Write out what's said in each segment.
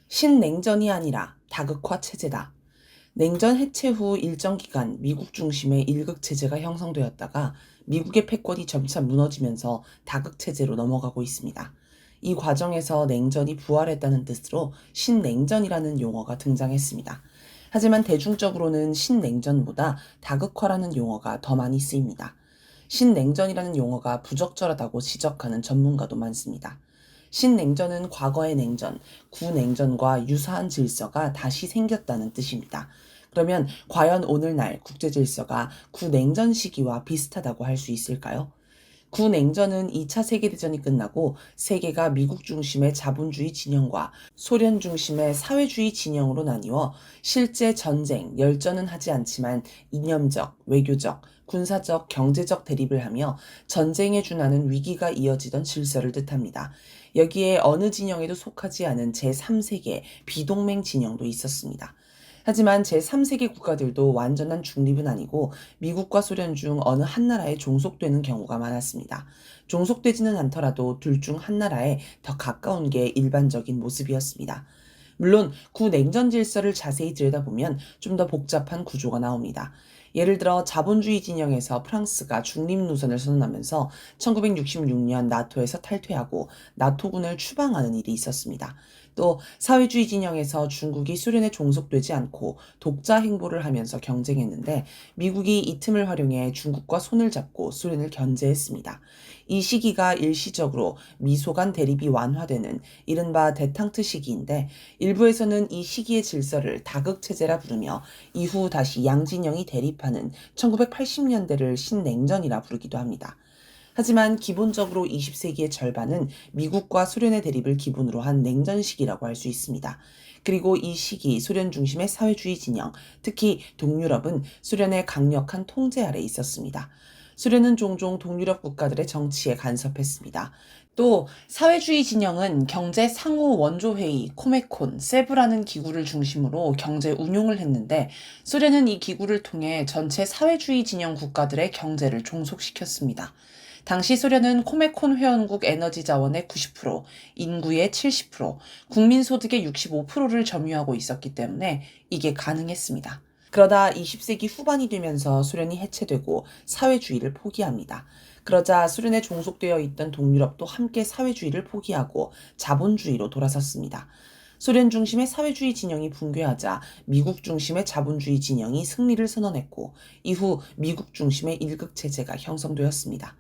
신냉전이 아니라 다극화 체제다. 냉전 해체 후 일정 기간 미국 중심의 일극 체제가 형성되었다가 미국의 패권이 점차 무너지면서 다극 체제로 넘어가고 있습니다. 이 과정에서 냉전이 부활했다는 뜻으로 신냉전이라는 용어가 등장했습니다. 하지만 대중적으로는 신냉전보다 다극화라는 용어가 더 많이 쓰입니다. 신냉전이라는 용어가 부적절하다고 지적하는 전문가도 많습니다. 신냉전은 과거의 냉전, 구냉전과 유사한 질서가 다시 생겼다는 뜻입니다. 그러면 과연 오늘날 국제 질서가 구냉전 시기와 비슷하다고 할 수 있을까요? 구냉전은 2차 세계대전이 끝나고 세계가 미국 중심의 자본주의 진영과 소련 중심의 사회주의 진영으로 나뉘어 실제 전쟁, 열전은 하지 않지만 이념적, 외교적, 군사적, 경제적 대립을 하며 전쟁에 준하는 위기가 이어지던 질서를 뜻합니다. 여기에 어느 진영에도 속하지 않은 제3세계 비동맹 진영도 있었습니다. 하지만 제3세계 국가들도 완전한 중립은 아니고 미국과 소련 중 어느 한 나라에 종속되는 경우가 많았습니다. 종속되지는 않더라도 둘 중 한 나라에 더 가까운 게 일반적인 모습이었습니다. 물론 구냉전 질서를 자세히 들여다보면 좀 더 복잡한 구조가 나옵니다. 예를 들어 자본주의 진영에서 프랑스가 중립 노선을 선언하면서 1966년 나토에서 탈퇴하고 나토군을 추방하는 일이 있었습니다. 또 사회주의 진영에서 중국이 소련에 종속되지 않고 독자 행보를 하면서 경쟁했는데 미국이 이 틈을 활용해 중국과 손을 잡고 소련을 견제했습니다. 이 시기가 일시적으로 미소 간 대립이 완화되는 이른바 데탕트 시기인데 일부에서는 이 시기의 질서를 다극체제라 부르며 이후 다시 양진영이 대립하는 1980년대를 신냉전이라 부르기도 합니다. 하지만 기본적으로 20세기의 절반은 미국과 소련의 대립을 기본으로 한 냉전 시기라고 할 수 있습니다. 그리고 이 시기 소련 중심의 사회주의 진영, 특히 동유럽은 소련의 강력한 통제 아래 있었습니다. 소련은 종종 동유럽 국가들의 정치에 간섭했습니다. 또 사회주의 진영은 경제 상호 원조회의, 코메콘, 세브라는 기구를 중심으로 경제 운용을 했는데 소련은 이 기구를 통해 전체 사회주의 진영 국가들의 경제를 종속시켰습니다. 당시 소련은 코메콘 회원국 에너지 자원의 90%, 인구의 70%, 국민 소득의 65%를 점유하고 있었기 때문에 이게 가능했습니다. 그러다 20세기 후반이 되면서 소련이 해체되고 사회주의를 포기합니다. 그러자 소련에 종속되어 있던 동유럽도 함께 사회주의를 포기하고 자본주의로 돌아섰습니다. 소련 중심의 사회주의 진영이 붕괴하자 미국 중심의 자본주의 진영이 승리를 선언했고 이후 미국 중심의 일극체제가 형성되었습니다.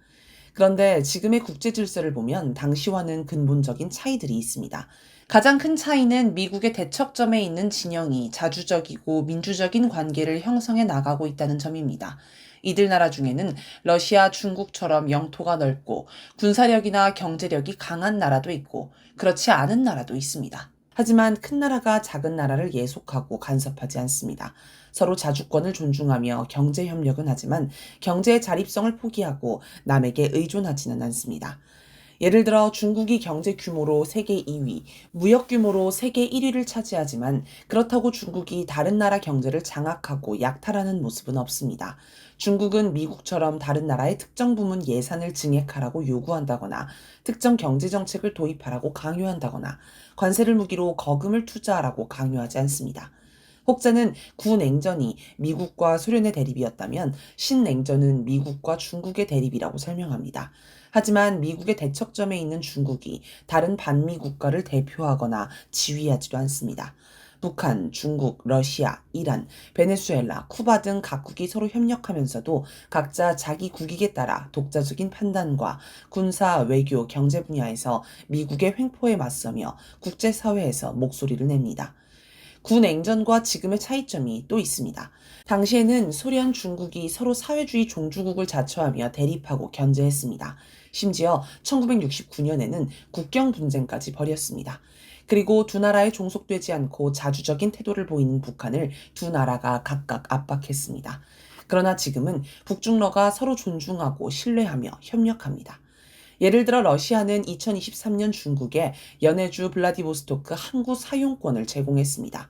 그런데 지금의 국제 질서를 보면 당시와는 근본적인 차이들이 있습니다. 가장 큰 차이는 미국의 대척점에 있는 진영이 자주적이고 민주적인 관계를 형성해 나가고 있다는 점입니다. 이들 나라 중에는 러시아, 중국처럼 영토가 넓고 군사력이나 경제력이 강한 나라도 있고 그렇지 않은 나라도 있습니다. 하지만 큰 나라가 작은 나라를 예속하고 간섭하지 않습니다. 서로 자주권을 존중하며 경제 협력은 하지만 경제의 자립성을 포기하고 남에게 의존하지는 않습니다. 예를 들어 중국이 경제 규모로 세계 2위, 무역 규모로 세계 1위를 차지하지만 그렇다고 중국이 다른 나라 경제를 장악하고 약탈하는 모습은 없습니다. 중국은 미국처럼 다른 나라의 특정 부문 예산을 증액하라고 요구한다거나 특정 경제 정책을 도입하라고 강요한다거나 관세를 무기로 거금을 투자하라고 강요하지 않습니다. 혹자는 구냉전이 미국과 소련의 대립이었다면 신냉전은 미국과 중국의 대립이라고 설명합니다. 하지만 미국의 대척점에 있는 중국이 다른 반미 국가를 대표하거나 지휘하지도 않습니다. 북한, 중국, 러시아, 이란, 베네수엘라, 쿠바 등 각국이 서로 협력하면서도 각자 자기 국익에 따라 독자적인 판단과 군사, 외교, 경제 분야에서 미국의 횡포에 맞서며 국제사회에서 목소리를 냅니다. 구냉전과 지금의 차이점이 또 있습니다. 당시에는 소련, 중국이 서로 사회주의 종주국을 자처하며 대립하고 견제했습니다. 심지어 1969년에는 국경 분쟁까지 벌였습니다. 그리고 두 나라에 종속되지 않고 자주적인 태도를 보이는 북한을 두 나라가 각각 압박했습니다. 그러나 지금은 북중러가 서로 존중하고 신뢰하며 협력합니다. 예를 들어 러시아는 2023년 중국에 연해주 블라디보스토크 항구 사용권을 제공했습니다.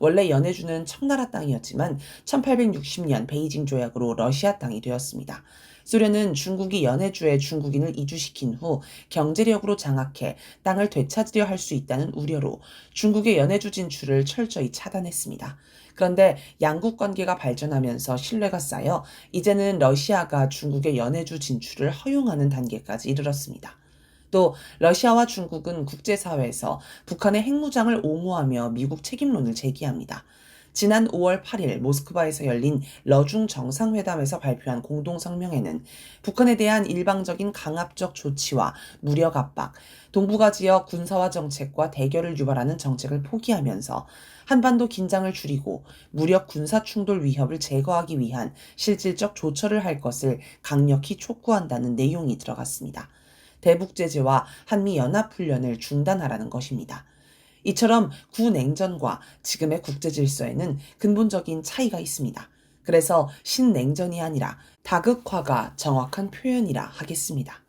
원래 연해주는 청나라 땅이었지만 1860년 베이징 조약으로 러시아 땅이 되었습니다. 소련은 중국이 연해주에 중국인을 이주시킨 후 경제력으로 장악해 땅을 되찾으려 할 수 있다는 우려로 중국의 연해주 진출을 철저히 차단했습니다. 그런데 양국 관계가 발전하면서 신뢰가 쌓여 이제는 러시아가 중국의 연해주 진출을 허용하는 단계까지 이르렀습니다. 또 러시아와 중국은 국제사회에서 북한의 핵무장을 옹호하며 미국 책임론을 제기합니다. 지난 5월 8일 모스크바에서 열린 러중 정상회담에서 발표한 공동성명에는 북한에 대한 일방적인 강압적 조치와 무력 압박, 동북아 지역 군사화 정책과 대결을 유발하는 정책을 포기하면서 한반도 긴장을 줄이고 무력 군사 충돌 위협을 제거하기 위한 실질적 조처를 할 것을 강력히 촉구한다는 내용이 들어갔습니다. 대북 제재와 한미 연합 훈련을 중단하라는 것입니다. 이처럼 구냉전과 지금의 국제 질서에는 근본적인 차이가 있습니다. 그래서 신냉전이 아니라 다극화가 정확한 표현이라 하겠습니다.